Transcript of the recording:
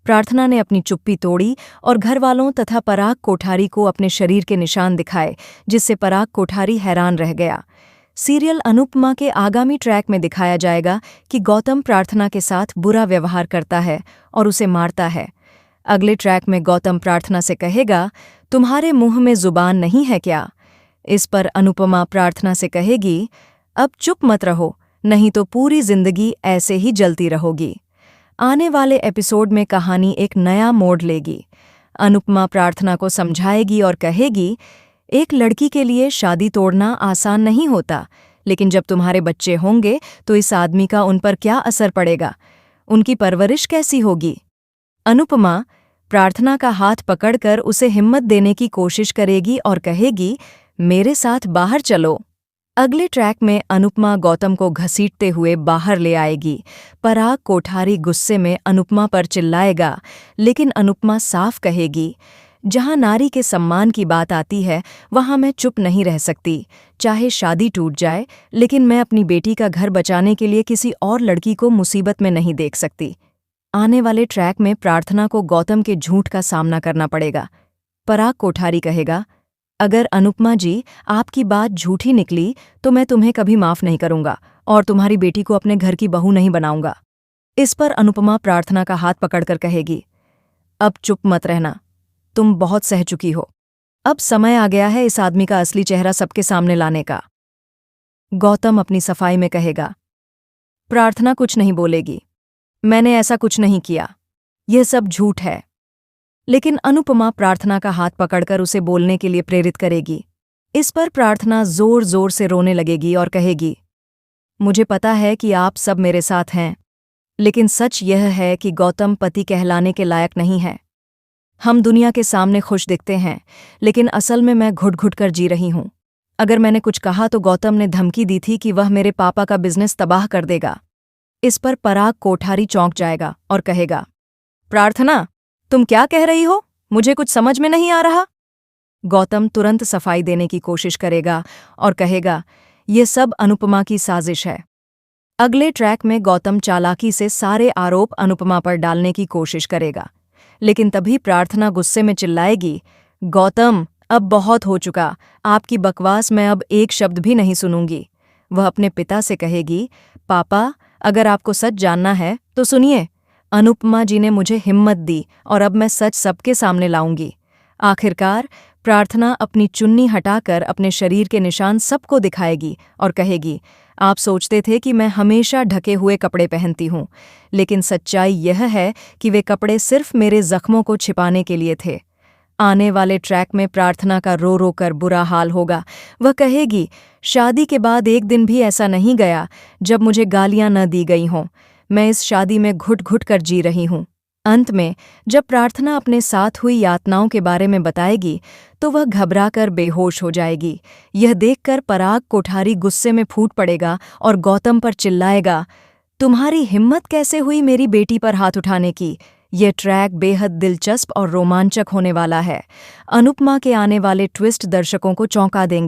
प्रार्थना ने अपनी चुप्पी तोड़ी और घरवालों तथा पराग कोठारी को अपने शरीर के निशान दिखाए, जिससे पराग कोठारी हैरान रह गया। सीरियल अनुपमा के आगामी ट्रैक में दिखाया जाएगा कि गौतम प्रार्थना के साथ बुरा व्यवहार करता है और उसे मारता है। अगले ट्रैक में गौतम प्रार्थना से कहेगा, तुम्हारे मुंह में जुबान नहीं है क्या? इस पर अनुपमा प्रार्थना से कहेगी, अब चुप मत रहो, नहीं तो पूरी जिंदगी ऐसे ही जलती रहोगी। आने वाले एपिसोड में कहानी एक नया मोड़ लेगी। अनुपमा प्रार्थना को समझाएगी और कहेगी, एक लड़की के लिए शादी तोड़ना आसान नहीं होता, लेकिन जब तुम्हारे बच्चे होंगे तो इस आदमी का उन पर क्या असर पड़ेगा, उनकी परवरिश कैसी होगी। अनुपमा प्रार्थना का हाथ पकड़कर उसे हिम्मत देने की कोशिश करेगी और कहेगी, मेरे साथ बाहर चलो। अगले ट्रैक में अनुपमा गौतम को घसीटते हुए बाहर ले आएगी। पराग कोठारी गुस्से में अनुपमा पर चिल्लाएगा, लेकिन अनुपमा साफ कहेगी, जहां नारी के सम्मान की बात आती है वहां मैं चुप नहीं रह सकती। चाहे शादी टूट जाए, लेकिन मैं अपनी बेटी का घर बचाने के लिए किसी और लड़की को मुसीबत में नहीं देख सकती। आने वाले ट्रैक में प्रार्थना को गौतम के झूठ का सामना करना पड़ेगा। पराग कोठारी कहेगा, अगर अनुपमा जी आपकी बात झूठी निकली तो मैं तुम्हें कभी माफ नहीं करूंगा और तुम्हारी बेटी को अपने घर की बहू नहीं बनाऊंगा। इस पर अनुपमा प्रार्थना का हाथ पकड़कर कहेगी, अब चुप मत रहना, तुम बहुत सह चुकी हो। अब समय आ गया है इस आदमी का असली चेहरा सबके सामने लाने का। गौतम अपनी सफाई में कहेगा। प्रार्थना कुछ नहीं बोलेगी, मैंने ऐसा कुछ नहीं किया, यह सब झूठ है। लेकिन अनुपमा प्रार्थना का हाथ पकड़कर उसे बोलने के लिए प्रेरित करेगी। इस पर प्रार्थना जोर जोर से रोने लगेगी और कहेगी, मुझे पता है कि आप सब मेरे साथ हैं, लेकिन सच यह है कि गौतम पति कहलाने के लायक नहीं है। हम दुनिया के सामने खुश दिखते हैं, लेकिन असल में मैं घुट घुट कर जी रही हूं। अगर मैंने कुछ कहा तो गौतम ने धमकी दी थी कि वह मेरे पापा का बिजनेस तबाह कर देगा। इस पर पराग कोठारी चौंक जाएगा और कहेगा, प्रार्थना तुम क्या कह रही हो, मुझे कुछ समझ में नहीं आ रहा। गौतम तुरंत सफाई देने की कोशिश करेगा और कहेगा, यह सब अनुपमा की साजिश है। अगले ट्रैक में गौतम चालाकी से सारे आरोप अनुपमा पर डालने की कोशिश करेगा, लेकिन तभी प्रार्थना गुस्से में चिल्लाएगी, गौतम अब बहुत हो चुका, आपकी बकवास मैं अब एक शब्द भी नहीं सुनूंगी। वह अपने पिता से कहेगी, पापा अगर आपको सच जानना है तो सुनिए, अनुपमा जी ने मुझे हिम्मत दी और अब मैं सच सबके सामने लाऊंगी। आखिरकार प्रार्थना अपनी चुन्नी हटाकर अपने शरीर के निशान सबको दिखाएगी और कहेगी, आप सोचते थे कि मैं हमेशा ढके हुए कपड़े पहनती हूँ, लेकिन सच्चाई यह है कि वे कपड़े सिर्फ मेरे जख्मों को छिपाने के लिए थे। आने वाले ट्रैक में प्रार्थना का रो रो कर बुरा हाल होगा। वह कहेगी, शादी के बाद एक दिन भी ऐसा नहीं गया जब मुझे गालियां न दी गई हों। मैं इस शादी में घुट घुट कर जी रही हूँ। अंत में जब प्रार्थना अपने साथ हुई यातनाओं के बारे में बताएगी तो वह घबराकर बेहोश हो जाएगी। यह देखकर पराग कोठारी गुस्से में फूट पड़ेगा और गौतम पर चिल्लाएगा, तुम्हारी हिम्मत कैसे हुई मेरी बेटी पर हाथ उठाने की। यह ट्रैक बेहद दिलचस्प और रोमांचक होने वाला है। अनुपमा के आने वाले ट्विस्ट दर्शकों को चौंका देंगे।